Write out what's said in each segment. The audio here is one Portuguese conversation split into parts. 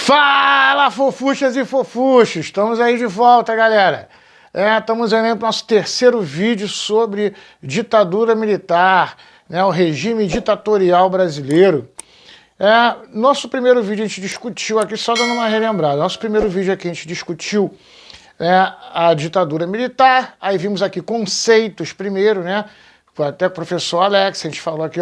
Fala, fofuchas e fofuchos! Estamos aí de volta, galera. Estamos aí para o nosso terceiro vídeo sobre ditadura militar, o regime ditatorial brasileiro. Nosso primeiro vídeo a gente discutiu aqui, só dando uma relembrada, nosso primeiro vídeo aqui a gente discutiu a ditadura militar, aí vimos aqui conceitos primeiro, até o professor Alex, a gente falou aqui,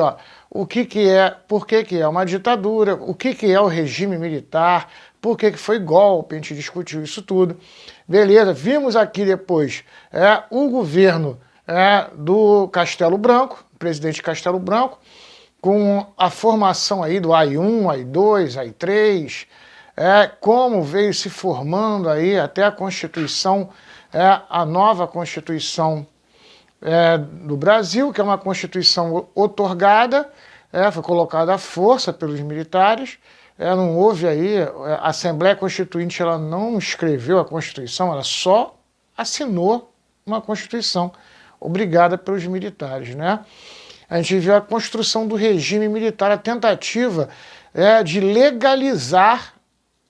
o que é, por que é uma ditadura, o que é o regime militar, por que foi golpe, a gente discutiu isso tudo. Beleza, vimos aqui depois o governo do Castelo Branco, presidente Castelo Branco, com a formação aí do AI-1, AI-2, AI-3, como veio se formando aí até a Constituição, a nova Constituição do Brasil, que é uma Constituição outorgada, foi colocada à força pelos militares, não houve aí, a Assembleia Constituinte ela não escreveu a Constituição, ela só assinou uma Constituição, obrigada pelos militares, A gente viu a construção do regime militar, a tentativa de legalizar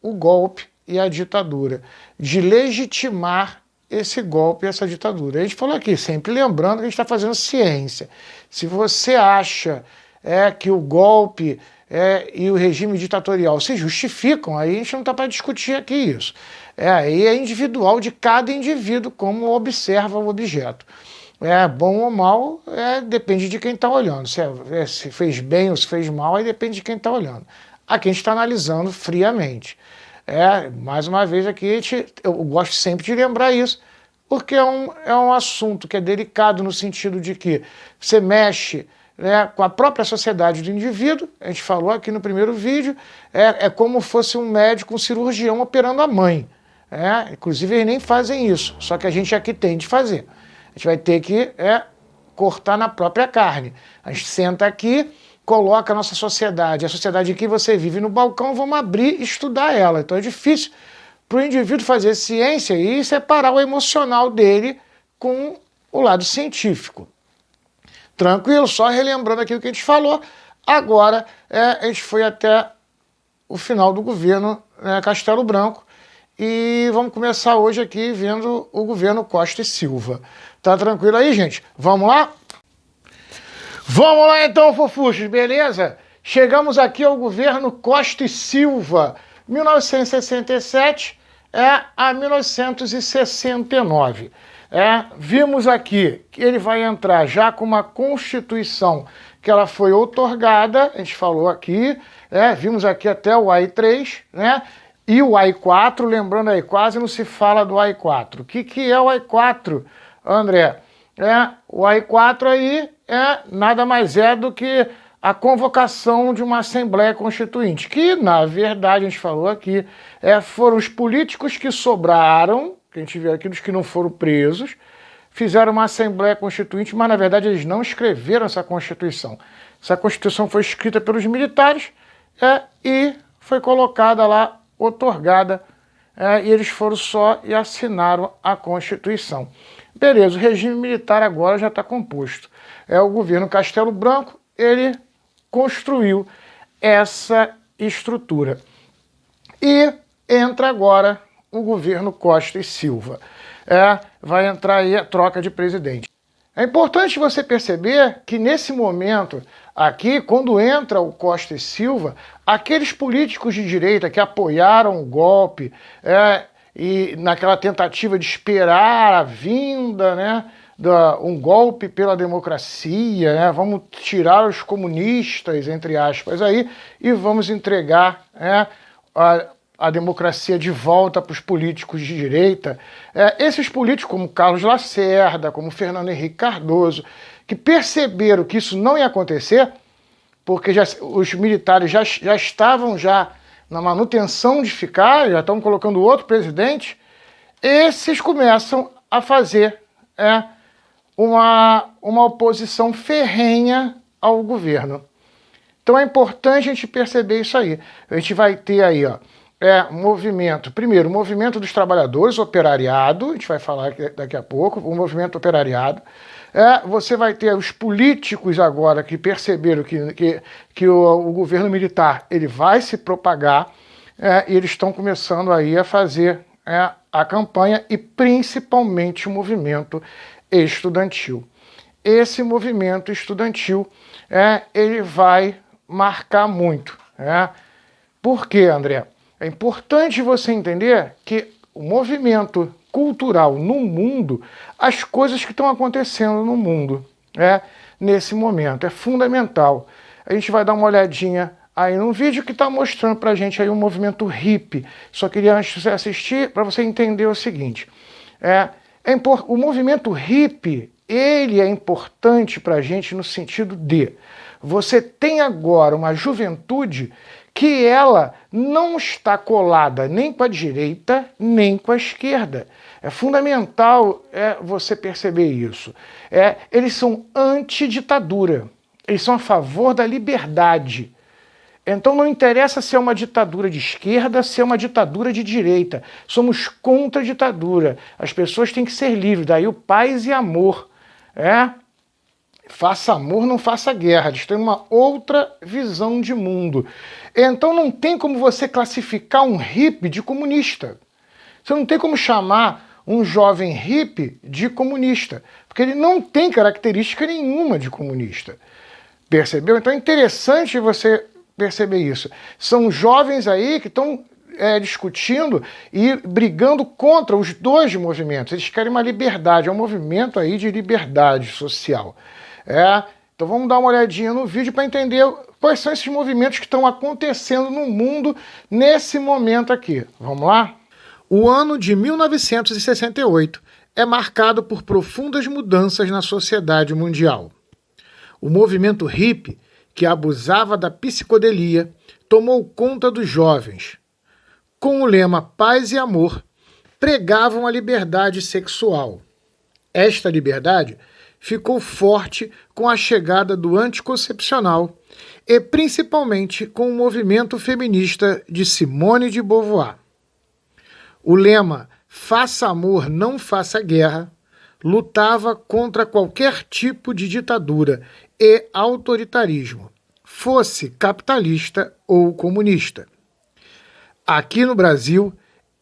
o golpe e a ditadura, de legitimar esse golpe e essa ditadura. A gente falou aqui, sempre lembrando que a gente está fazendo ciência. Se você acha que o golpe e o regime ditatorial se justificam, aí a gente não está para discutir aqui isso. Aí é individual de cada indivíduo como observa o objeto. Bom ou mal, depende de quem está olhando. Se fez bem ou se fez mal, aí depende de quem está olhando. Aqui a gente está analisando friamente. Mais uma vez aqui, eu gosto sempre de lembrar isso, porque é um assunto que é delicado no sentido de que você mexe com a própria sociedade do indivíduo. A gente falou aqui no primeiro vídeo, é como fosse um médico, um cirurgião operando a mãe. Inclusive eles nem fazem isso, só que a gente aqui tem de fazer. A gente vai ter que cortar na própria carne. A gente senta aqui, coloca a nossa sociedade, a sociedade em que você vive no balcão, vamos abrir e estudar ela. Então é difícil para o indivíduo fazer ciência e separar o emocional dele com o lado científico. Tranquilo? Só relembrando aqui o que a gente falou. Agora a gente foi até o final do governo Castelo Branco e vamos começar hoje aqui vendo o governo Costa e Silva. Tá tranquilo aí, gente? Vamos lá? Vamos lá então, fofuchos, beleza? Chegamos aqui ao governo Costa e Silva, 1967 a 1969. Vimos aqui que ele vai entrar já com uma Constituição que ela foi outorgada, a gente falou aqui, vimos aqui até o AI-3, e o AI-4, lembrando aí, quase não se fala do AI-4. O que é o AI-4, André? O AI-4 aí nada mais do que a convocação de uma Assembleia Constituinte, que, na verdade, a gente falou aqui, foram os políticos que sobraram, que a gente vê aqui dos que não foram presos, fizeram uma Assembleia Constituinte, mas, na verdade, eles não escreveram essa Constituição. Essa Constituição foi escrita pelos militares e foi colocada lá, outorgada, e eles foram só e assinaram a Constituição. Beleza, o regime militar agora já está composto. O governo Castelo Branco, ele construiu essa estrutura. E entra agora o governo Costa e Silva. Vai entrar aí a troca de presidente. É importante você perceber que nesse momento aqui, quando entra o Costa e Silva, aqueles políticos de direita que apoiaram o golpe e naquela tentativa de esperar a vinda, um golpe pela democracia, vamos tirar os comunistas, entre aspas, aí, e vamos entregar a democracia de volta para os políticos de direita. Esses políticos, como Carlos Lacerda, como Fernando Henrique Cardoso, que perceberam que isso não ia acontecer, porque os militares já estavam na manutenção de ficar, já estão colocando outro presidente, esses começam a fazer uma oposição ferrenha ao governo. Então é importante a gente perceber isso aí. A gente vai ter aí, primeiro, o movimento dos trabalhadores, operariado, a gente vai falar daqui a pouco, o movimento operariado. Você vai ter os políticos agora que perceberam que o governo militar ele vai se propagar, e eles estão começando aí a fazer a campanha e principalmente o movimento estudantil. Esse movimento estudantil ele vai marcar muito. Por quê, André? É importante você entender que o movimento cultural no mundo, as coisas que estão acontecendo no mundo nesse momento, é fundamental. A gente vai dar uma olhadinha aí num vídeo que está mostrando para a gente aí um movimento hippie. Só queria antes de você assistir, para você entender o seguinte. O movimento hippie, ele é importante para a gente no sentido de você tem agora uma juventude que ela não está colada nem com a direita, nem com a esquerda. É fundamental você perceber isso. Eles são anti-ditadura, eles são a favor da liberdade. Então não interessa se é uma ditadura de esquerda, se é uma ditadura de direita. Somos contra a ditadura. As pessoas têm que ser livres, daí o paz e amor. Faça amor, não faça guerra. Eles têm uma outra visão de mundo. Então não tem como você classificar um hippie de comunista. Você não tem como chamar um jovem hippie de comunista, porque ele não tem característica nenhuma de comunista. Percebeu? Então é interessante você perceber isso. São jovens aí que estão discutindo e brigando contra os dois movimentos. Eles querem uma liberdade, é um movimento aí de liberdade social. Então vamos dar uma olhadinha no vídeo para entender quais são esses movimentos que estão acontecendo no mundo nesse momento aqui. Vamos lá? O ano de 1968 é marcado por profundas mudanças na sociedade mundial. O movimento hippie, que abusava da psicodelia, tomou conta dos jovens. Com o lema Paz e Amor, pregavam a liberdade sexual. Esta liberdade ficou forte com a chegada do anticoncepcional e principalmente com o movimento feminista de Simone de Beauvoir. O lema Faça Amor, não faça guerra lutava contra qualquer tipo de ditadura e autoritarismo, fosse capitalista ou comunista. Aqui no Brasil,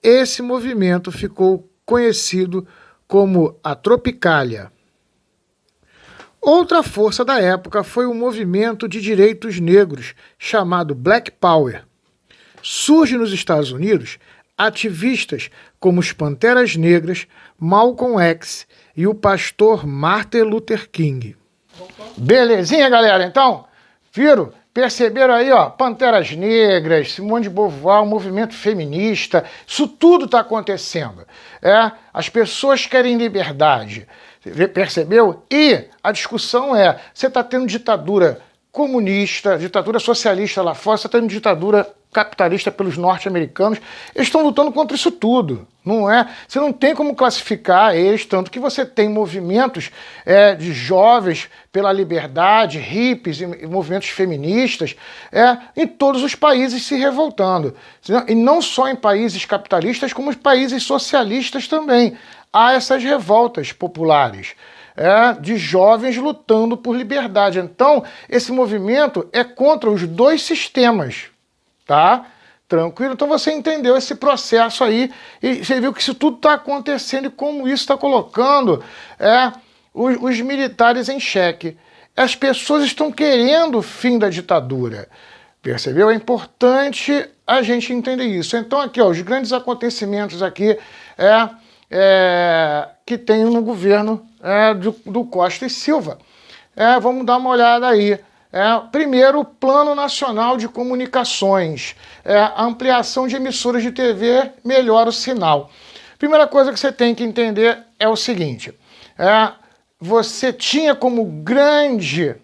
esse movimento ficou conhecido como a Tropicália. Outra força da época foi o movimento de direitos negros, chamado Black Power. Surge nos Estados Unidos ativistas como os Panteras Negras, Malcolm X e o pastor Martin Luther King. Belezinha, galera? Então, viram? Perceberam aí, ó, Panteras Negras, Simone de Beauvoir, o movimento feminista, isso tudo está acontecendo. As pessoas querem liberdade, percebeu? E a discussão você está tendo ditadura comunista, ditadura socialista lá fora, você está tendo ditadura capitalista pelos norte-americanos, eles estão lutando contra isso tudo, não é? Você não tem como classificar eles, tanto que você tem movimentos de jovens pela liberdade, hippies e movimentos feministas em todos os países se revoltando. E não só em países capitalistas, como em países socialistas também. Há essas revoltas populares. De jovens lutando por liberdade. Então, esse movimento é contra os dois sistemas, tá? Tranquilo? Então você entendeu esse processo aí e você viu que isso tudo está acontecendo e como isso está colocando os militares em xeque. As pessoas estão querendo o fim da ditadura, percebeu? É importante a gente entender isso. Então aqui, ó, os grandes acontecimentos aqui que tem no governo do Costa e Silva. Vamos dar uma olhada aí. Primeiro, o Plano Nacional de Comunicações. A ampliação de emissoras de TV melhora o sinal. Primeira coisa que você tem que entender é o seguinte. Você tinha como grande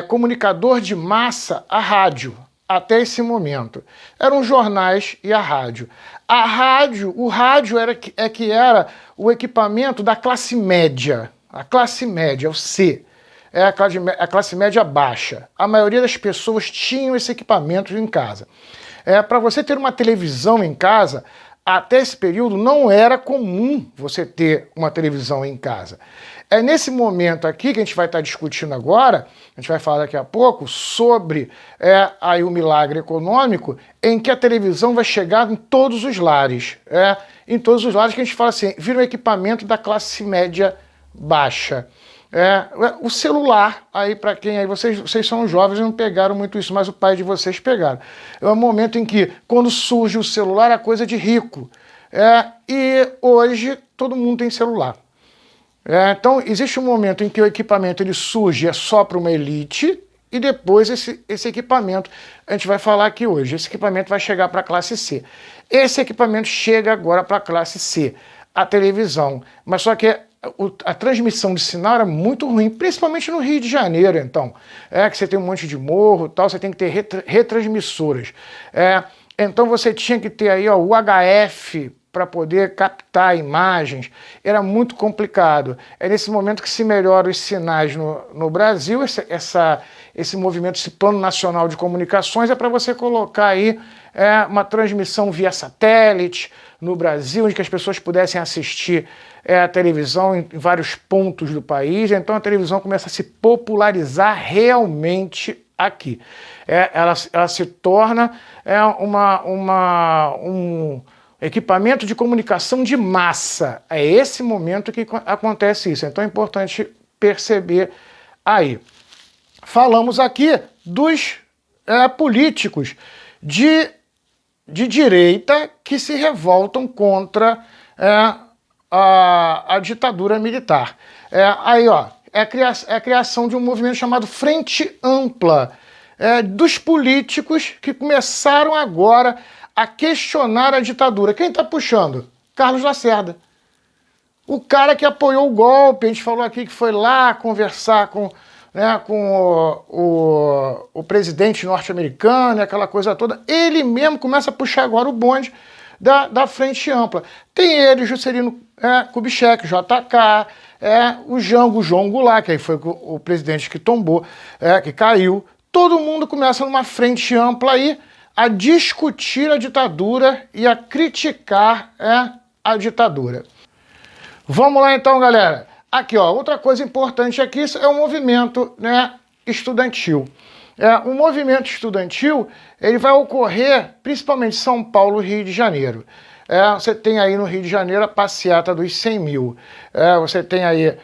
comunicador de massa a rádio. Até esse momento. Eram jornais e a rádio. O rádio era o equipamento da classe média. A classe média, o C. A classe média baixa. A maioria das pessoas tinham esse equipamento em casa. Para você ter uma televisão em casa, até esse período não era comum você ter uma televisão em casa. É nesse momento aqui que a gente vai estar discutindo agora, a gente vai falar daqui a pouco, sobre aí o milagre econômico, em que a televisão vai chegar em todos os lares. Em todos os lares que a gente fala assim, vira um equipamento da classe média baixa. O celular, aí para quem aí, vocês são jovens e não pegaram muito isso, mas o pai de vocês pegaram. É um momento em que, quando surge o celular, é coisa de rico. E hoje todo mundo tem celular. Então existe um momento em que o equipamento ele surge, é só para uma elite, e depois esse equipamento, a gente vai falar aqui hoje, esse equipamento vai chegar para a classe C. Esse equipamento chega agora para a classe C, a televisão, mas só que a transmissão de sinal era muito ruim, principalmente no Rio de Janeiro, então. Que você tem um monte de morro e tal, você tem que ter retransmissoras. Então você tinha que ter aí o UHF para poder captar imagens. Era muito complicado. É nesse momento que se melhoram os sinais no Brasil, esse movimento, esse Plano Nacional de Comunicações, é para você colocar aí uma transmissão via satélite no Brasil, onde que as pessoas pudessem assistir a televisão em vários pontos do país. Então a televisão começa a se popularizar realmente aqui. Ela se torna um equipamento de comunicação de massa. É esse momento que acontece isso. Então é importante perceber aí. Falamos aqui dos políticos de direita que se revoltam contra a ditadura militar. É a criação de um movimento chamado Frente Ampla, dos políticos que começaram agora a questionar a ditadura. Quem está puxando? Carlos Lacerda. O cara que apoiou o golpe, a gente falou aqui que foi lá conversar com o presidente norte-americano, aquela coisa toda. Ele mesmo começa a puxar agora o bonde da Frente Ampla. Tem ele, Juscelino Kubitschek, JK, o João Goulart, que aí foi o presidente que tombou, que caiu. Todo mundo começa numa frente ampla aí a discutir a ditadura e a criticar a ditadura. Vamos lá então, galera. Aqui, outra coisa importante aqui é o movimento estudantil. O movimento estudantil ele vai ocorrer principalmente em São Paulo e Rio de Janeiro. Você tem aí no Rio de Janeiro a passeata dos 100 mil. Você tem aí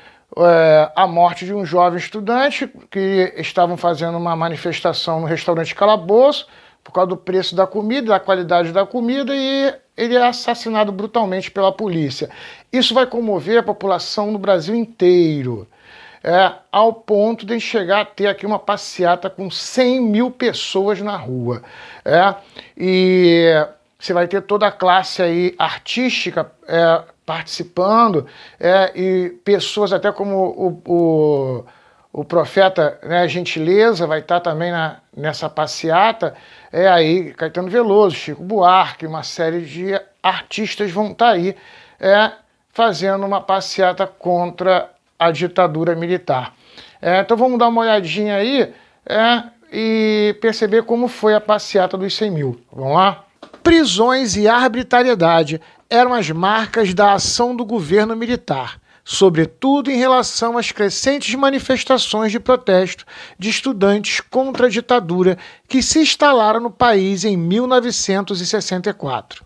a morte de um jovem estudante que estavam fazendo uma manifestação no restaurante Calabouço por causa do preço da comida, da qualidade da comida, e ele é assassinado brutalmente pela polícia. Isso vai comover a população no Brasil inteiro, ao ponto de chegar a ter aqui uma passeata com 100 mil pessoas na rua. E você vai ter toda a classe aí artística participando, e pessoas até como o profeta Gentileza vai estar também nessa passeata. Aí Caetano Veloso, Chico Buarque, uma série de artistas vão estar aí fazendo uma passeata contra a ditadura militar. Então vamos dar uma olhadinha aí e perceber como foi a passeata dos 100 mil. Vamos lá? Prisões e arbitrariedade eram as marcas da ação do governo militar, sobretudo em relação às crescentes manifestações de protesto de estudantes contra a ditadura que se instalaram no país em 1964.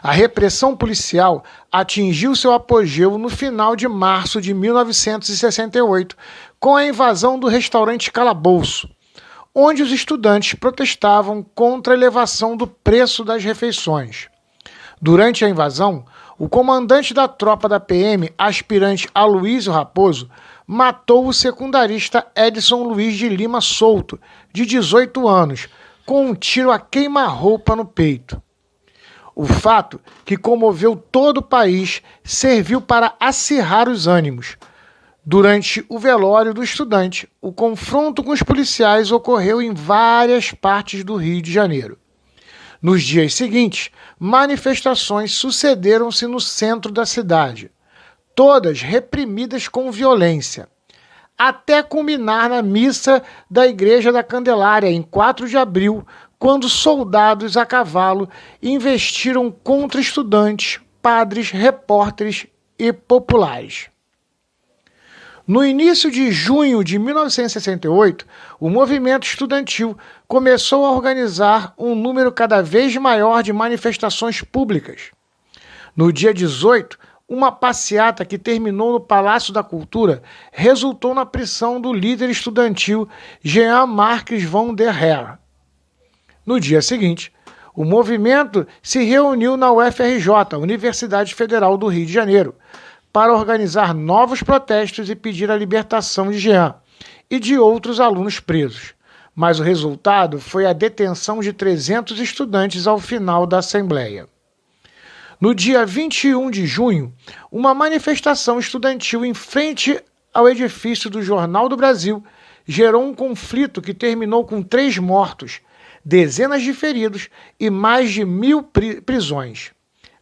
A repressão policial atingiu seu apogeu no final de março de 1968, com a invasão do restaurante Calabouço, onde os estudantes protestavam contra a elevação do preço das refeições. Durante a invasão, o comandante da tropa da PM, aspirante Aloysio Raposo, matou o secundarista Edson Luiz de Lima Souto, de 18 anos, com um tiro a queima-roupa no peito. O fato, que comoveu todo o país, serviu para acirrar os ânimos. Durante o velório do estudante, o confronto com os policiais ocorreu em várias partes do Rio de Janeiro. Nos dias seguintes, manifestações sucederam-se no centro da cidade, todas reprimidas com violência, até culminar na missa da Igreja da Candelária, em 4 de abril, quando soldados a cavalo investiram contra estudantes, padres, repórteres e populares. No início de junho de 1968, o movimento estudantil começou a organizar um número cada vez maior de manifestações públicas. No dia 18, uma passeata que terminou no Palácio da Cultura resultou na prisão do líder estudantil Jean Marques von der Heer. No dia seguinte, o movimento se reuniu na UFRJ, Universidade Federal do Rio de Janeiro, para organizar novos protestos e pedir a libertação de Jean e de outros alunos presos. Mas o resultado foi a detenção de 300 estudantes ao final da Assembleia. No dia 21 de junho, uma manifestação estudantil em frente ao edifício do Jornal do Brasil gerou um conflito que terminou com 3 mortos, dezenas de feridos e mais de 1.000 prisões.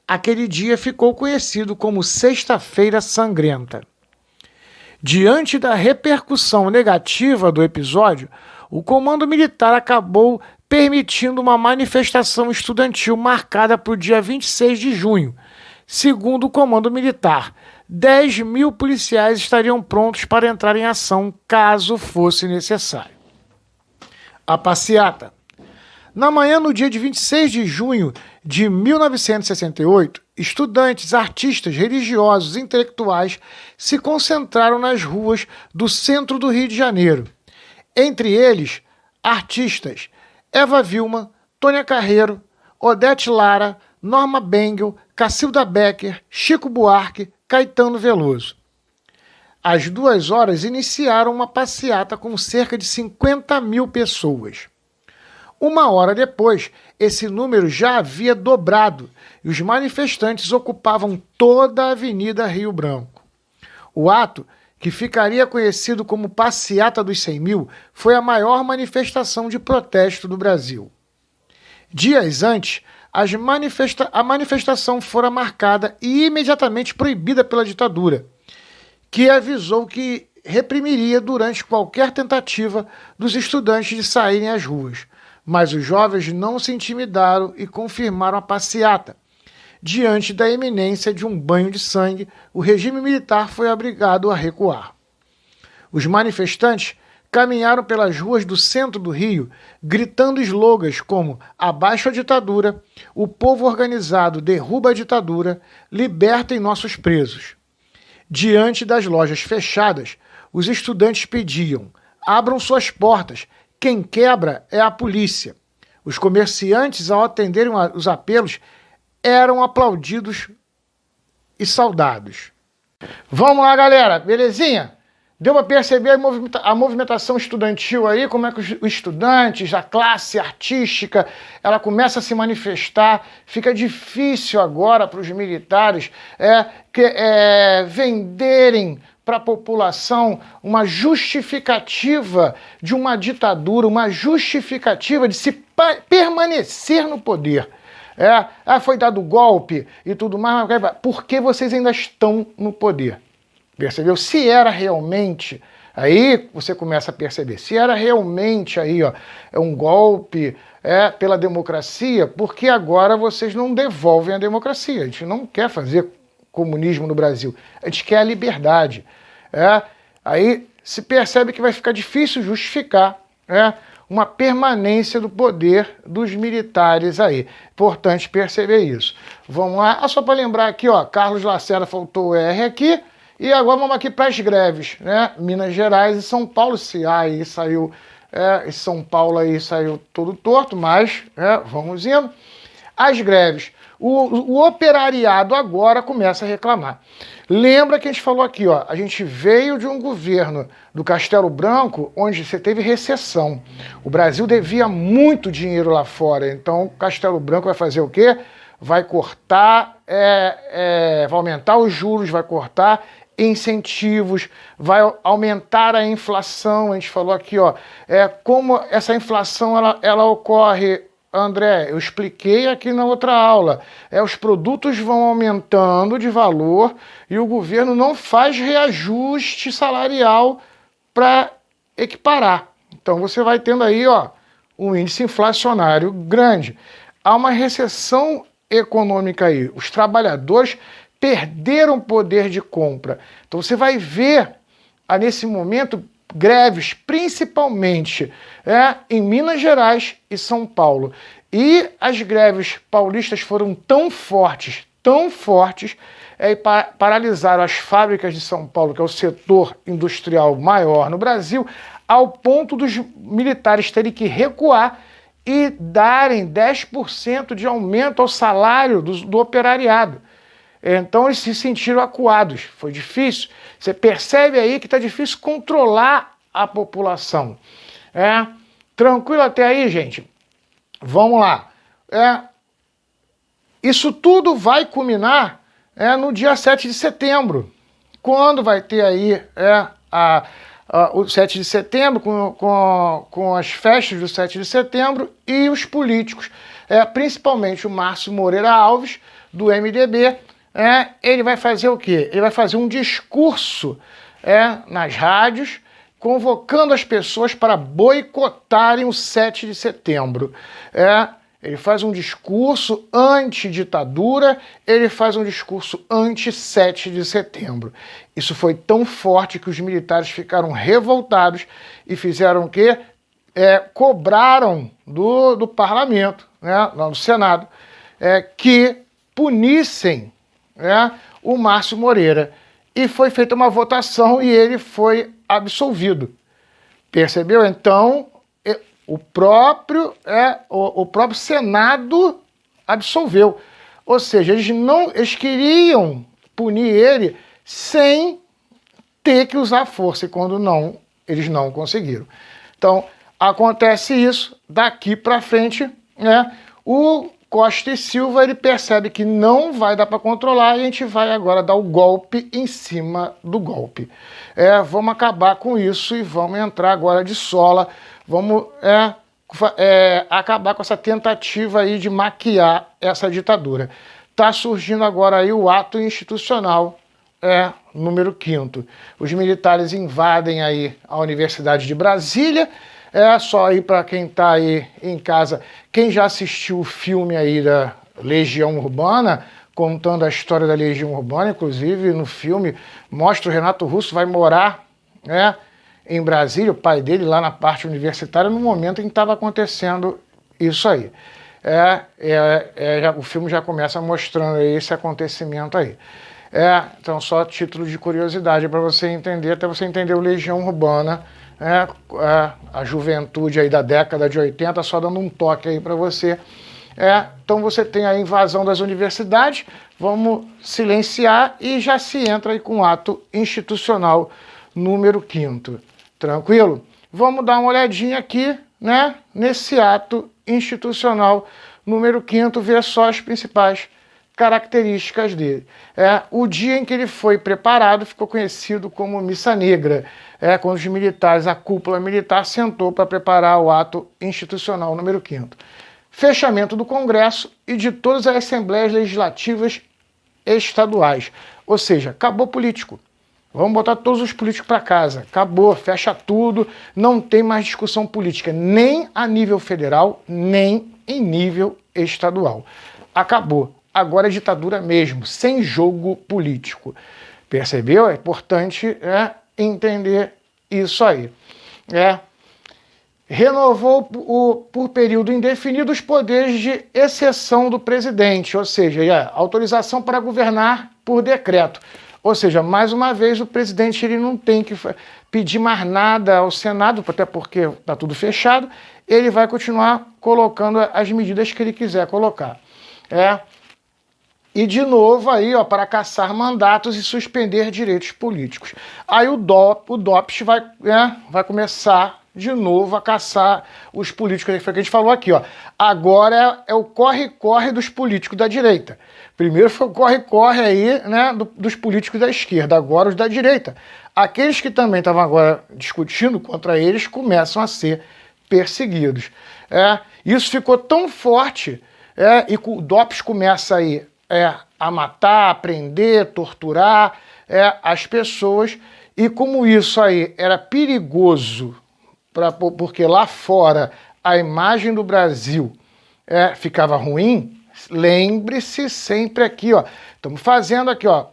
Aquele dia ficou conhecido como Sexta-feira Sangrenta. Diante da repercussão negativa do episódio, o comando militar acabou permitindo uma manifestação estudantil marcada para o dia 26 de junho. Segundo o comando militar, 10.000 policiais estariam prontos para entrar em ação caso fosse necessário. A passeata. Na manhã, no dia de 26 de junho de 1968, estudantes, artistas, religiosos e intelectuais se concentraram nas ruas do centro do Rio de Janeiro. Entre eles, artistas Eva Vilma, Tônia Carreiro, Odete Lara, Norma Bengel, Cacilda Becker, Chico Buarque, Caetano Veloso. Às 2 horas, iniciaram uma passeata com cerca de 50.000 pessoas. 1 hora depois, esse número já havia dobrado e os manifestantes ocupavam toda a Avenida Rio Branco. O ato, que ficaria conhecido como Passeata dos 100.000, foi a maior manifestação de protesto do Brasil. Dias antes, a manifestação fora marcada e imediatamente proibida pela ditadura, que avisou que reprimiria durante qualquer tentativa dos estudantes de saírem às ruas. Mas os jovens não se intimidaram e confirmaram a passeata. Diante da iminência de um banho de sangue, o regime militar foi obrigado a recuar. Os manifestantes caminharam pelas ruas do centro do Rio, gritando slogans como "Abaixo a ditadura", "O povo organizado derruba a ditadura", "Libertem nossos presos". Diante das lojas fechadas, os estudantes pediam: "Abram suas portas, quem quebra é a polícia". Os comerciantes, ao atenderem os apelos, eram aplaudidos e saudados. Vamos lá, galera, belezinha? Deu para perceber a movimentação estudantil aí, como é que os estudantes, a classe artística, ela começa a se manifestar. Fica difícil agora para os militares venderem para a população uma justificativa de uma ditadura, uma justificativa de se permanecer no poder. Foi dado golpe e tudo mais, por que vocês ainda estão no poder? Percebeu? Se era realmente, aí você começa a perceber, se era realmente aí, um golpe pela democracia, por que agora vocês não devolvem a democracia? A gente não quer fazer comunismo no Brasil, a gente quer a liberdade. Aí se percebe que vai ficar difícil justificar uma permanência do poder dos militares aí. Importante perceber isso. Vamos lá, só para lembrar aqui, Carlos Lacerda, faltou o R aqui. E agora vamos aqui para as greves, né? Minas Gerais e São Paulo, aí saiu, São Paulo aí saiu todo torto, mas vamos indo. As greves. O operariado agora começa a reclamar. Lembra que a gente falou aqui, a gente veio de um governo do Castelo Branco onde você teve recessão. O Brasil devia muito dinheiro lá fora, então o Castelo Branco vai fazer o quê? Vai cortar, vai aumentar os juros, vai cortar incentivos, vai aumentar a inflação. A gente falou aqui, como essa inflação ela ocorre, André, eu expliquei aqui na outra aula. Os produtos vão aumentando de valor e o governo não faz reajuste salarial para equiparar. Então você vai tendo aí, um índice inflacionário grande. Há uma recessão econômica aí. Os trabalhadores perderam poder de compra. Então você vai ver, nesse momento, greves, principalmente em Minas Gerais e São Paulo. E as greves paulistas foram tão fortes, e paralisaram as fábricas de São Paulo, que é o setor industrial maior no Brasil, ao ponto dos militares terem que recuar e darem 10% de aumento ao salário do operariado. Então eles se sentiram acuados, foi difícil. Você percebe aí que está difícil controlar a população. Tranquilo até aí, gente? Vamos lá. Isso tudo vai culminar no dia 7 de setembro, quando vai ter aí o 7 de setembro, com as festas do 7 de setembro e os políticos, principalmente o Márcio Moreira Alves, do MDB, ele vai fazer o quê? Ele vai fazer um discurso nas rádios, convocando as pessoas para boicotarem o 7 de setembro. Ele faz um discurso anti-ditadura, ele faz um discurso anti-7 de setembro. Isso foi tão forte que os militares ficaram revoltados e fizeram o quê? Cobraram do parlamento, lá do Senado, que punissem o Márcio Moreira. E foi feita uma votação e ele foi absolvido. Percebeu? Então, o próprio Senado absolveu. Ou seja, eles queriam punir ele sem ter que usar força, e quando não, eles não conseguiram. Então, acontece isso, daqui para frente, o Costa e Silva, ele percebe que não vai dar para controlar e a gente vai agora dar o golpe em cima do golpe. Vamos acabar com isso e vamos entrar agora de sola, vamos acabar com essa tentativa aí de maquiar essa ditadura. Está surgindo agora aí o ato institucional número 5º. Os militares invadem aí a Universidade de Brasília. Só aí para quem está aí em casa, quem já assistiu o filme aí da Legião Urbana, contando a história da Legião Urbana, inclusive no filme mostra o Renato Russo vai morar em Brasília, o pai dele lá na parte universitária, no momento em que estava acontecendo isso aí. O filme já começa mostrando aí esse acontecimento aí. Então, só título de curiosidade para você entender, até você entender o Legião Urbana, a juventude aí da década de 80, só dando um toque aí para você. Então você tem a invasão das universidades, vamos silenciar e já se entra aí com o ato institucional número 5º. Tranquilo? Vamos dar uma olhadinha aqui, nesse ato institucional número 5º, ver só as principais características dele. O dia em que ele foi preparado ficou conhecido como Missa Negra, quando os militares, a cúpula militar, sentou para preparar o ato institucional número 5º. Fechamento do Congresso e de todas as assembleias legislativas estaduais. Ou seja, acabou político. Vamos botar todos os políticos para casa. Acabou, fecha tudo, não tem mais discussão política, nem a nível federal, nem em nível estadual. Acabou. Agora é ditadura mesmo, sem jogo político. Percebeu? É importante entender isso aí. Renovou por período indefinido os poderes de exceção do presidente, ou seja, autorização para governar por decreto. Ou seja, mais uma vez, o presidente ele não tem que pedir mais nada ao Senado, até porque está tudo fechado, ele vai continuar colocando as medidas que ele quiser colocar. E de novo aí, para caçar mandatos e suspender direitos políticos. Aí o DOPS vai começar de novo a caçar os políticos, que a gente falou aqui, Agora é o corre-corre dos políticos da direita. Primeiro foi o corre-corre aí, dos políticos da esquerda, agora os da direita. Aqueles que também estavam agora discutindo contra eles começam a ser perseguidos. Isso ficou tão forte, e o DOPS começa aí a matar, a prender, torturar as pessoas, e como isso aí era perigoso, porque lá fora a imagem do Brasil ficava ruim, lembre-se sempre aqui, ó. Estamos fazendo aqui, ó.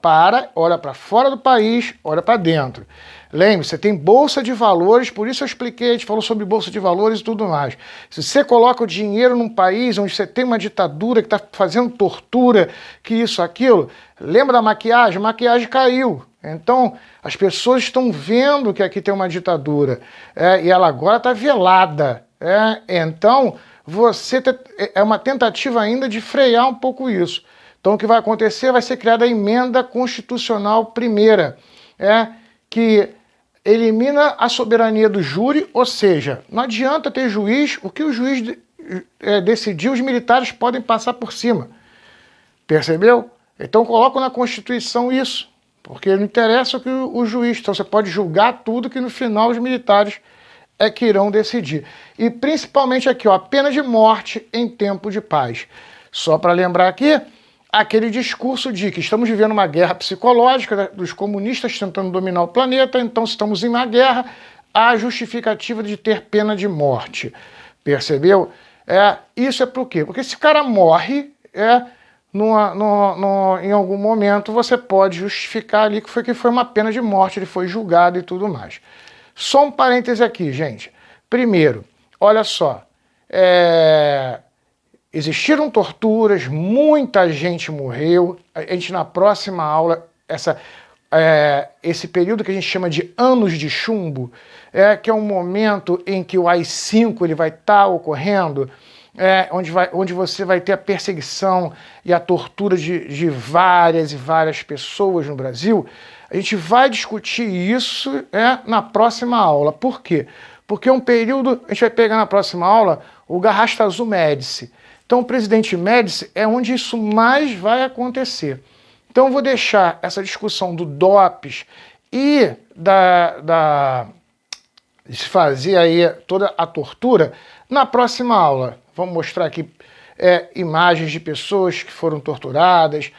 Olha para fora do país, olha para dentro. Lembre-se, você tem bolsa de valores, por isso eu expliquei, a gente falou sobre bolsa de valores e tudo mais. Se você coloca o dinheiro num país onde você tem uma ditadura que está fazendo tortura, que isso, aquilo, lembra da maquiagem? A maquiagem caiu. Então, as pessoas estão vendo que aqui tem uma ditadura e ela agora está velada. Então, é uma tentativa ainda de frear um pouco isso. Então, o que vai acontecer vai ser criada a emenda constitucional primeira, que elimina a soberania do júri, ou seja, não adianta ter juiz, o que o juiz decidir, os militares podem passar por cima. Percebeu? Então, colocam na Constituição isso, porque não interessa o que o juiz, então você pode julgar tudo que no final os militares que irão decidir. E principalmente aqui, ó, a pena de morte em tempo de paz. Só para lembrar aqui, aquele discurso de que estamos vivendo uma guerra psicológica dos comunistas tentando dominar o planeta, então se estamos em uma guerra, há justificativa de ter pena de morte. Percebeu? Isso é por quê? Porque se o cara morre, em algum momento você pode justificar ali que foi uma pena de morte, ele foi julgado e tudo mais. Só um parêntese aqui, gente. Primeiro, olha só, existiram torturas, muita gente morreu. A gente na próxima aula, esse período que a gente chama de anos de chumbo, que é um momento em que o AI-5 ele vai estar ocorrendo, onde você vai ter a perseguição e a tortura de várias e várias pessoas no Brasil. A gente vai discutir isso na próxima aula. Por quê? Porque é um período, a gente vai pegar na próxima aula o Garrastazu Médici. Então o presidente Médici é onde isso mais vai acontecer. Então eu vou deixar essa discussão do DOPS e de se fazer aí toda a tortura na próxima aula. Vamos mostrar aqui imagens de pessoas que foram torturadas,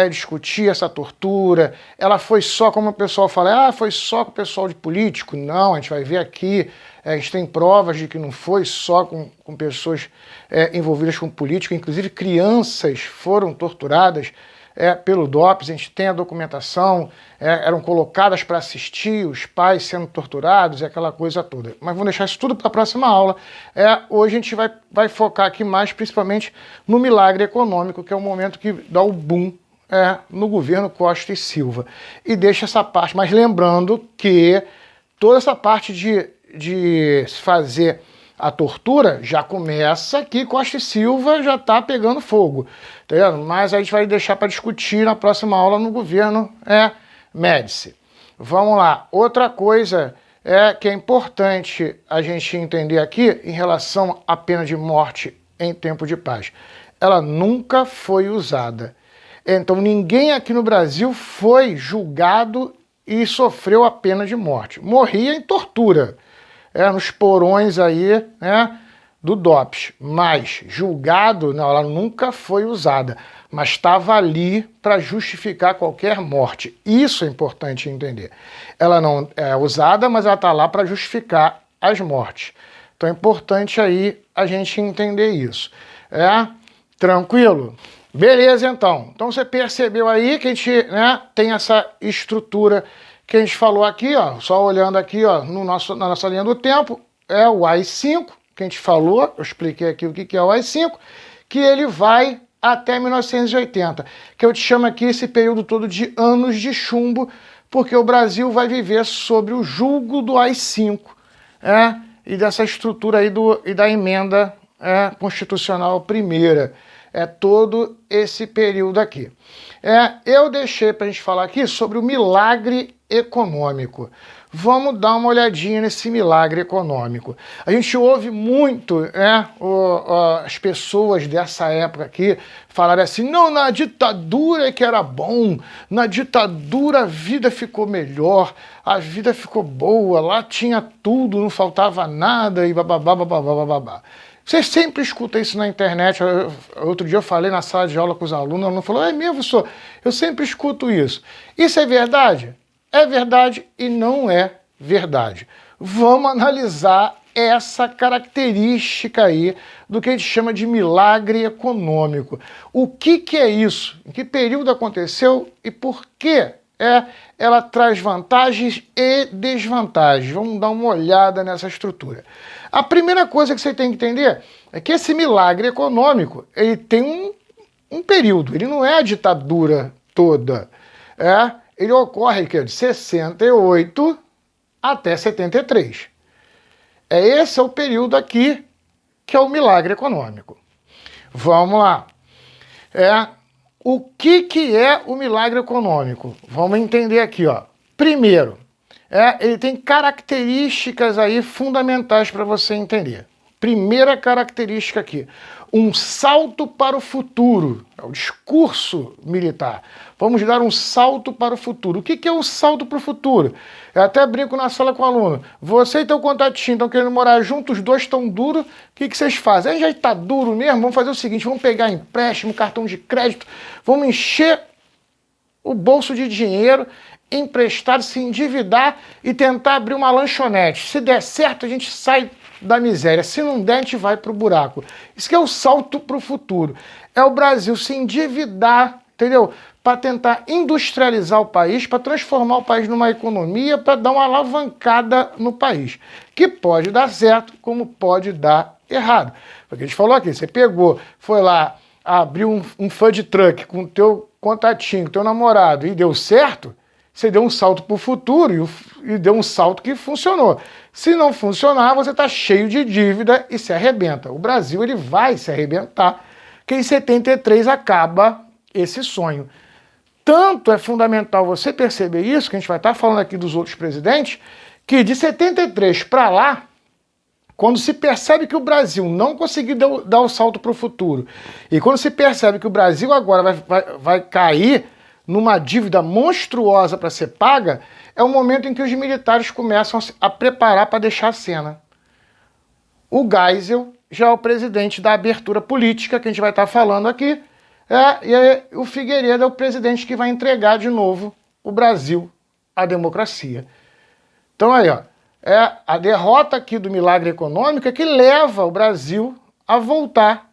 discutir essa tortura. Ela foi só, como o pessoal fala, foi só com o pessoal de político. Não, a gente vai ver aqui, a gente tem provas de que não foi só com pessoas envolvidas com político, inclusive crianças foram torturadas pelo DOPS, a gente tem a documentação, eram colocadas para assistir, os pais sendo torturados e aquela coisa toda. Mas vamos deixar isso tudo para a próxima aula. Hoje a gente vai focar aqui mais principalmente no milagre econômico, que é o momento que dá o boom no governo Costa e Silva. E deixa essa parte, mas lembrando que toda essa parte de se fazer a tortura já começa aqui, Costa e Silva já está pegando fogo, tá vendo? Mas a gente vai deixar para discutir na próxima aula no governo Médici. Vamos lá, outra coisa que é importante a gente entender aqui em relação à pena de morte em tempo de paz. Ela nunca foi usada. Então ninguém aqui no Brasil foi julgado e sofreu a pena de morte. Morria em tortura. Nos porões aí, do DOPS, mas julgado, não, ela nunca foi usada, mas estava ali para justificar qualquer morte. Isso é importante entender. Ela não é usada, mas ela está lá para justificar as mortes. Então é importante aí a gente entender isso. Tranquilo? Beleza, então. Então você percebeu aí que a gente tem essa estrutura que a gente falou aqui, ó, só olhando aqui, ó, na nossa linha do tempo, é o AI-5, que a gente falou, eu expliquei aqui o que é o AI-5, que ele vai até 1980, que eu te chamo aqui esse período todo de anos de chumbo, porque o Brasil vai viver sobre o julgo do AI-5, e dessa estrutura aí e da emenda constitucional primeira, todo esse período aqui. Eu deixei para a gente falar aqui sobre o milagre econômico. Vamos dar uma olhadinha nesse milagre econômico. A gente ouve muito as pessoas dessa época aqui falarem assim, não, na ditadura é que era bom, na ditadura a vida ficou melhor, a vida ficou boa, lá tinha tudo, não faltava nada e bababá, bababá, bababá. Você sempre escuta isso na internet. Outro dia eu falei na sala de aula com os alunos, o aluno falou, é mesmo, professor, eu sempre escuto isso. Isso é verdade? É verdade e não é verdade. Vamos analisar essa característica aí do que a gente chama de milagre econômico. O que é isso? Em que período aconteceu e por que ela traz vantagens e desvantagens? Vamos dar uma olhada nessa estrutura. A primeira coisa que você tem que entender é que esse milagre econômico, ele tem um período, ele não é a ditadura toda. Ele ocorre de 68 até 73. Esse é o período aqui que é o milagre econômico. Vamos lá. O que é o milagre econômico? Vamos entender aqui, ó. Primeiro, ele tem características aí fundamentais para você entender. Primeira característica aqui, um salto para o futuro, é o discurso militar. Vamos dar um salto para o futuro. O que é um salto para o futuro? Eu até brinco na sala com o aluno. Você e teu contatinho estão querendo morar juntos, os dois estão duros, o que vocês fazem? Aí já está duro mesmo, vamos fazer o seguinte, vamos pegar empréstimo, cartão de crédito, vamos encher o bolso de dinheiro, emprestar, se endividar e tentar abrir uma lanchonete. Se der certo, a gente sai da miséria. Se não der, a gente vai para o buraco. Isso que é o salto para o futuro. É o Brasil se endividar, entendeu? Para tentar industrializar o país, para transformar o país numa economia, para dar uma alavancada no país. Que pode dar certo, como pode dar errado. Porque a gente falou aqui, você pegou, foi lá, abriu um food truck com o teu contatinho, com o teu namorado e deu certo, você deu um salto para o futuro e deu um salto que funcionou. Se não funcionar, você está cheio de dívida e se arrebenta. O Brasil ele vai se arrebentar, que em 73 acaba esse sonho. Tanto é fundamental você perceber isso, que a gente vai estar falando aqui dos outros presidentes, que de 73 para lá, quando se percebe que o Brasil não conseguiu dar o salto para o futuro, e quando se percebe que o Brasil agora vai cair numa dívida monstruosa para ser paga, é o momento em que os militares começam a preparar para deixar a cena. O Geisel já é o presidente da abertura política, que a gente vai estar falando aqui, e aí o Figueiredo é o presidente que vai entregar de novo o Brasil à democracia. Então aí, ó, a derrota aqui do milagre econômico é que leva o Brasil a voltar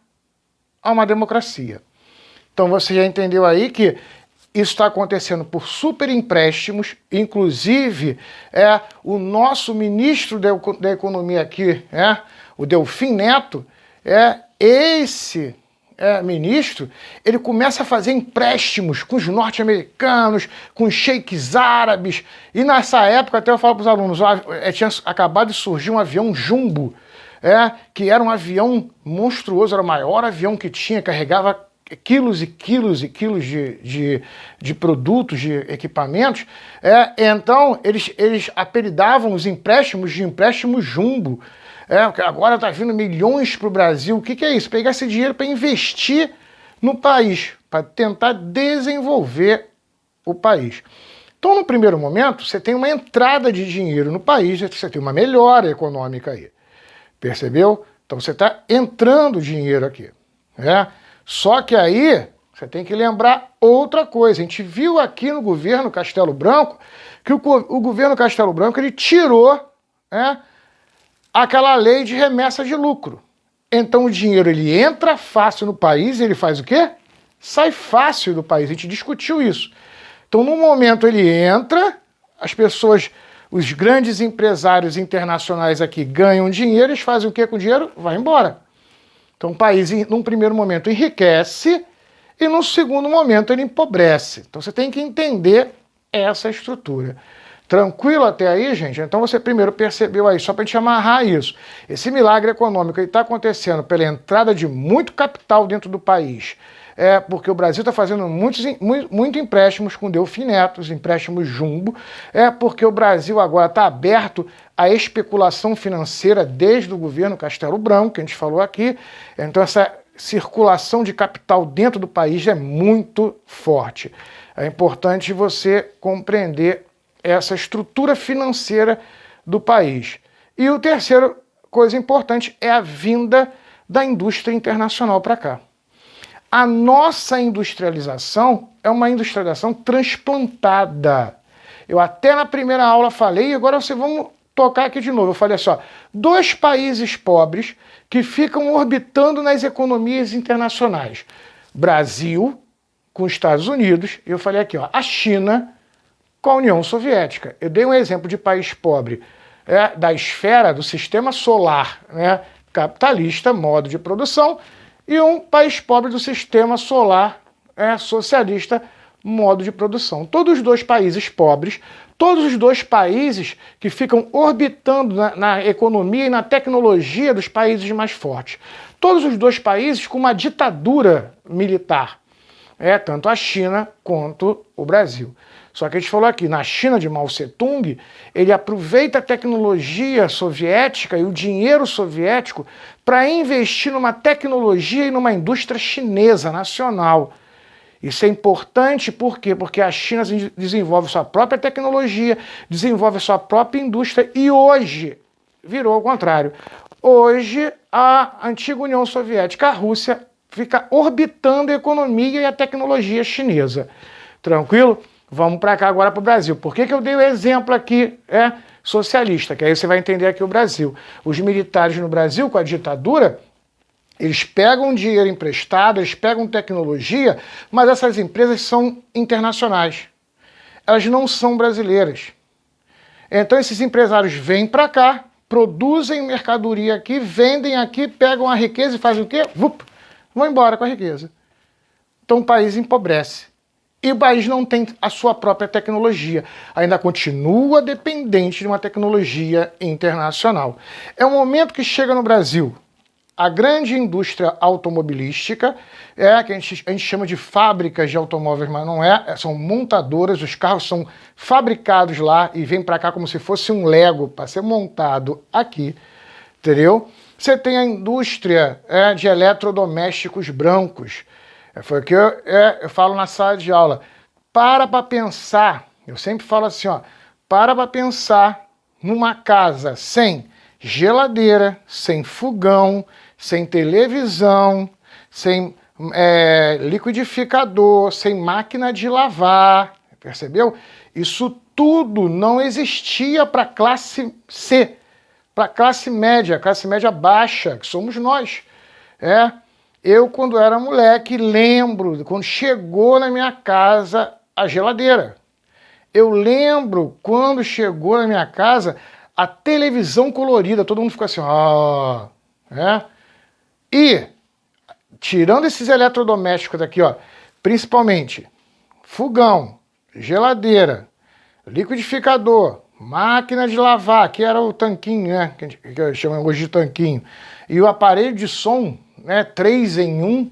a uma democracia. Então você já entendeu aí que isso está acontecendo por super empréstimos, inclusive o nosso ministro da Economia aqui, o Delfim Neto, esse ministro, ele começa a fazer empréstimos com os norte-americanos, com os sheiks árabes, e nessa época, até eu falo para os alunos, tinha acabado de surgir um avião jumbo, que era um avião monstruoso, era o maior avião que tinha, carregava quilos e quilos e quilos de produtos, de equipamentos, então eles apelidavam os empréstimos de empréstimo jumbo, agora está vindo milhões para o Brasil. O que é isso? Pegar esse dinheiro para investir no país, para tentar desenvolver o país. Então, no primeiro momento, você tem uma entrada de dinheiro no país, você tem uma melhora econômica aí, percebeu? Então você está entrando dinheiro aqui, Só que aí você tem que lembrar outra coisa. A gente viu aqui no governo Castelo Branco que o governo Castelo Branco ele tirou aquela lei de remessa de lucro. Então o dinheiro ele entra fácil no país e ele faz o quê? Sai fácil do país. A gente discutiu isso. Então no momento ele entra, as pessoas, os grandes empresários internacionais aqui ganham dinheiro, eles fazem o quê com o dinheiro? Vai embora. Então o país, num primeiro momento, enriquece e num segundo momento ele empobrece. Então você tem que entender essa estrutura. Tranquilo até aí, gente? Então você primeiro percebeu aí, só para a gente amarrar isso. Esse milagre econômico está acontecendo pela entrada de muito capital dentro do país. Porque o Brasil está fazendo muito empréstimos com Delfim Neto, empréstimos jumbo. Porque o Brasil agora está aberto à especulação financeira desde o governo Castelo Branco, que a gente falou aqui. Então essa circulação de capital dentro do país é muito forte. É importante você compreender essa estrutura financeira do país. E o terceiro coisa importante é a vinda da indústria internacional para cá. A nossa industrialização é uma industrialização transplantada. Eu até na primeira aula falei, e agora vamos tocar aqui de novo. Eu falei assim, ó, 2 países pobres que ficam orbitando nas economias internacionais. Brasil com os Estados Unidos, e eu falei aqui, ó, a China com a União Soviética. Eu dei um exemplo de país pobre da esfera do sistema solar, né, capitalista, modo de produção, e um país pobre do sistema solar socialista, modo de produção. Todos os 2 países pobres, todos os 2 países que ficam orbitando na economia e na tecnologia dos países mais fortes. Todos os 2 países com uma ditadura militar. Tanto a China quanto o Brasil. Só que a gente falou aqui, na China de Mao Tse-tung, ele aproveita a tecnologia soviética e o dinheiro soviético para investir numa tecnologia e numa indústria chinesa nacional. Isso é importante por quê? Porque a China desenvolve sua própria tecnologia, desenvolve sua própria indústria e hoje virou ao contrário. Hoje a antiga União Soviética, a Rússia, fica orbitando a economia e a tecnologia chinesa. Tranquilo? Vamos para cá agora para o Brasil. Por que eu dei o exemplo aqui socialista? Que aí você vai entender aqui o Brasil. Os militares no Brasil, com a ditadura, eles pegam dinheiro emprestado, eles pegam tecnologia, mas essas empresas são internacionais. Elas não são brasileiras. Então esses empresários vêm para cá, produzem mercadoria aqui, vendem aqui, pegam a riqueza e fazem o quê? Vão embora com a riqueza. Então o país empobrece. E o país não tem a sua própria tecnologia. Ainda continua dependente de uma tecnologia internacional. É um momento que chega no Brasil a grande indústria automobilística, que a gente chama de fábricas de automóveis, mas não são montadoras, os carros são fabricados lá e vêm para cá como se fosse um Lego para ser montado aqui, entendeu? Você tem a indústria de eletrodomésticos brancos. Foi o que eu falo na sala de aula. Para pensar, eu sempre falo assim, ó, para pensar numa casa sem geladeira, sem fogão, sem televisão, sem liquidificador, sem máquina de lavar, percebeu? Isso tudo não existia para a classe C, para a classe média baixa, que somos nós. Eu, quando era moleque, lembro quando chegou na minha casa a geladeira. Eu lembro quando chegou na minha casa a televisão colorida. Todo mundo ficou assim, E, tirando esses eletrodomésticos aqui, ó, principalmente fogão, geladeira, liquidificador, máquina de lavar, que era o tanquinho, né, que eu chamo hoje de tanquinho, e o aparelho de som, 3 em 1,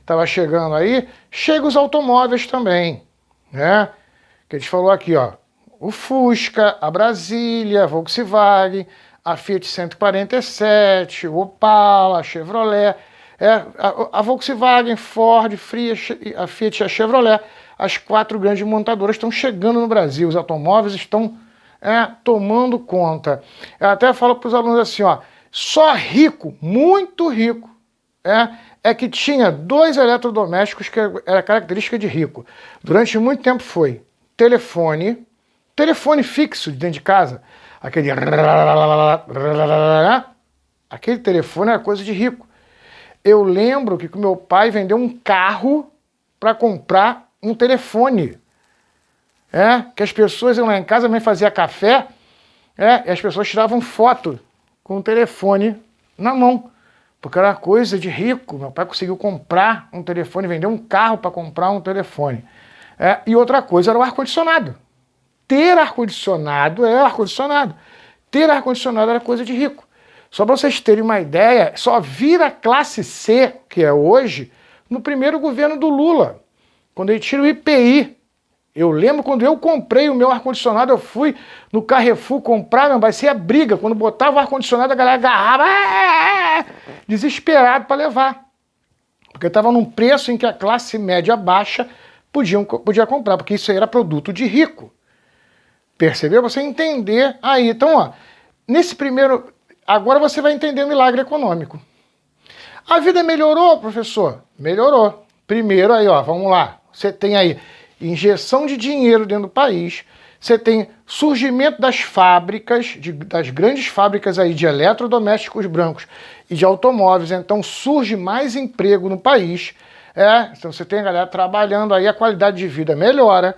tava chegando aí, chega os automóveis também, que a gente falou aqui, ó, o Fusca, a Brasília, a Volkswagen, a Fiat 147, o Opala, a Chevrolet, a Volkswagen, Ford, a Fiat e a Chevrolet, as 4 grandes montadoras estão chegando no Brasil, os automóveis estão tomando conta. Eu até falo para os alunos assim, ó, só rico, muito rico, que tinha 2 eletrodomésticos que era característica de rico. Durante muito tempo foi telefone fixo de dentro de casa, aquele telefone era coisa de rico. Eu lembro que meu pai vendeu um carro para comprar um telefone. Que as pessoas iam lá em casa, também fazia café, e as pessoas tiravam foto com o telefone na mão, porque era coisa de rico. Meu pai conseguiu comprar um telefone, vender um carro para comprar um telefone. E outra coisa era o ar-condicionado. Ter ar-condicionado é ar-condicionado. Ter ar-condicionado era coisa de rico. Só para vocês terem uma ideia, só vira classe C, que é hoje, no primeiro governo do Lula, quando ele tira o IPI. Eu lembro quando eu comprei o meu ar-condicionado, eu fui no Carrefour comprar, vai ser a briga. Quando botava o ar-condicionado, a galera agarrava, desesperado para levar. Porque estava num preço em que a classe média baixa podia comprar, porque isso aí era produto de rico. Percebeu? Você entender aí. Então, ó, nesse primeiro... Agora você vai entender o milagre econômico. A vida melhorou, professor? Melhorou. Primeiro aí, ó, vamos lá. Você tem aí injeção de dinheiro dentro do país, você tem surgimento das fábricas, das grandes fábricas aí de eletrodomésticos brancos e de automóveis, então surge mais emprego no país, então você tem a galera trabalhando aí, a qualidade de vida melhora,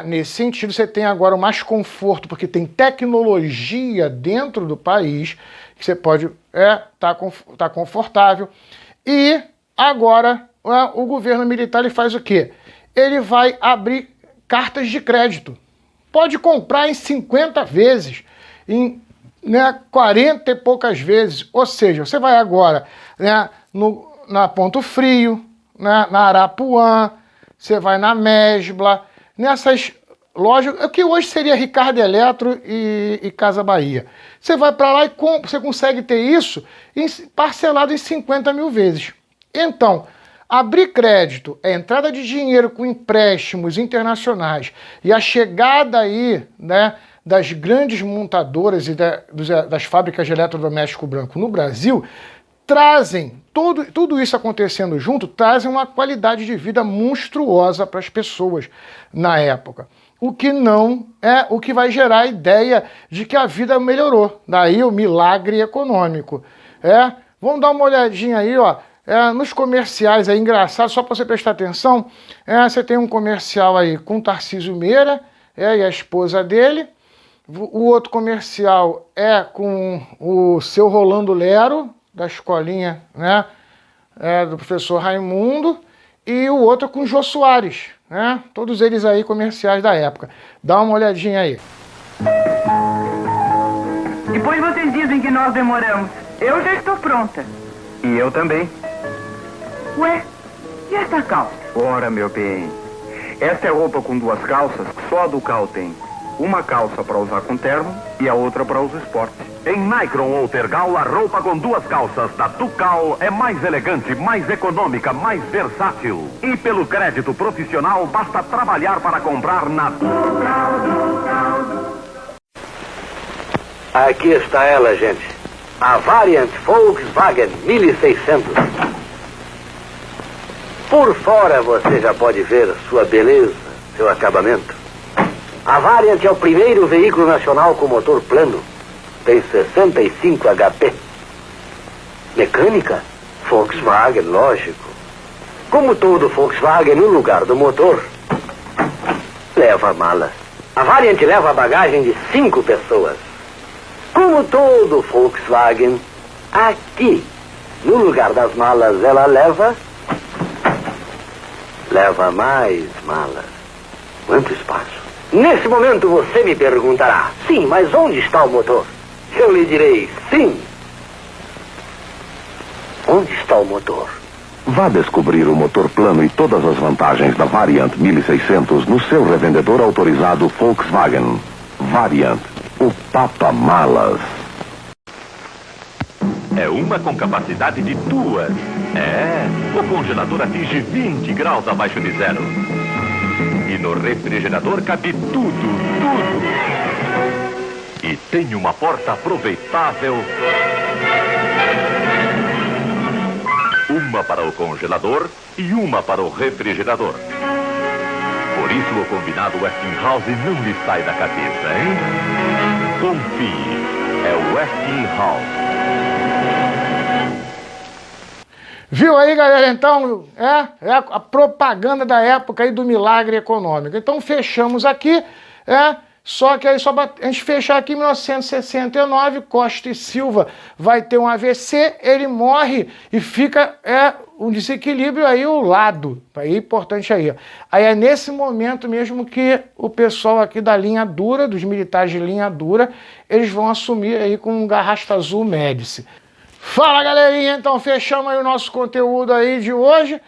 nesse sentido você tem agora mais conforto, porque tem tecnologia dentro do país, que você pode tá confortável, e agora o governo militar ele faz o quê? Ele vai abrir cartas de crédito. Pode comprar em 50 vezes, em 40 e poucas vezes. Ou seja, você vai agora na Ponto Frio, na Arapuã, você vai na Mesbla, nessas lojas, o que hoje seria Ricardo Eletro e Casa Bahia. Você vai para lá e você consegue ter isso parcelado em 50 mil vezes. Então, abrir crédito, a entrada de dinheiro com empréstimos internacionais e a chegada aí, das grandes montadoras e das fábricas de eletrodoméstico branco no Brasil, trazem, tudo isso acontecendo junto, trazem uma qualidade de vida monstruosa para as pessoas na época. O que não é o que vai gerar a ideia de que a vida melhorou. Daí o milagre econômico. Vamos dar uma olhadinha aí, ó. Nos comerciais, é engraçado, só para você prestar atenção, você tem um comercial aí com Tarcísio Meira e a esposa dele, o outro comercial é com o seu Rolando Lero, da escolinha, do professor Raimundo, e o outro com o Jô Soares, todos eles aí comerciais da época. Dá uma olhadinha aí. Depois vocês dizem que nós demoramos. Eu já estou pronta. E eu também. Ué, e essa calça? Ora, meu bem, essa é roupa com duas calças que só a Ducal tem. Uma calça para usar com terno e a outra para uso esporte. Em Nikron ou Tergal, a roupa com duas calças da Ducal é mais elegante, mais econômica, mais versátil. E pelo crédito profissional, basta trabalhar para comprar na Ducal. Aqui está ela, gente. A Variant Volkswagen 1600. Por fora você já pode ver sua beleza, seu acabamento. A Variant é o primeiro veículo nacional com motor plano. Tem 65 HP. Mecânica? Volkswagen, lógico. Como todo Volkswagen, no lugar do motor, leva mala. A Variant leva a bagagem de 5 pessoas. Como todo Volkswagen, aqui, no lugar das malas, ela leva mais malas. Quanto espaço? Nesse momento você me perguntará, sim, mas onde está o motor? Eu lhe direi, sim. Onde está o motor? Vá descobrir o motor plano e todas as vantagens da Variant 1600 no seu revendedor autorizado Volkswagen. Variant, o Papa Malas. É uma com capacidade de 2. O congelador atinge 20 graus abaixo de zero. E no refrigerador cabe tudo. E tem uma porta aproveitável. Uma para o congelador e uma para o refrigerador. Por isso o combinado Westinghouse não lhe sai da cabeça, hein? Confie, é o Westinghouse. Viu aí, galera? Então, é a propaganda da época aí do milagre econômico. Então, fechamos aqui, só que aí, só a gente fechar aqui em 1969, Costa e Silva vai ter um AVC, ele morre e fica um desequilíbrio aí o lado. Aí, importante aí. Aí é nesse momento mesmo que o pessoal aqui da linha dura, dos militares de linha dura, eles vão assumir aí com um Garrasta Azul Médici. Fala, galerinha, então fechamos aí o nosso conteúdo aí de hoje,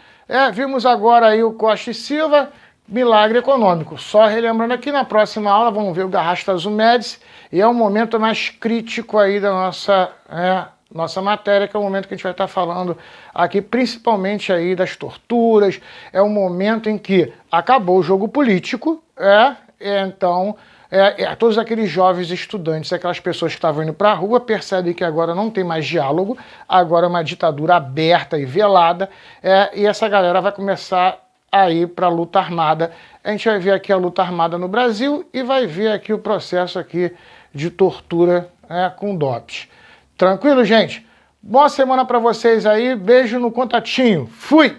vimos agora aí o Costa e Silva, milagre econômico. Só relembrando aqui, na próxima aula vamos ver o Garrasta Azul Médici, e é um momento mais crítico aí da nossa matéria, que é o momento que a gente vai estar falando aqui, principalmente aí das torturas, é um momento em que acabou o jogo político, então... todos aqueles jovens estudantes, aquelas pessoas que estavam indo para a rua, percebem que agora não tem mais diálogo, agora é uma ditadura aberta e velada, e essa galera vai começar aí para a luta armada. A gente vai ver aqui a luta armada no Brasil e vai ver aqui o processo aqui de tortura com DOPS. Tranquilo, gente? Boa semana para vocês aí. Beijo no contatinho. Fui!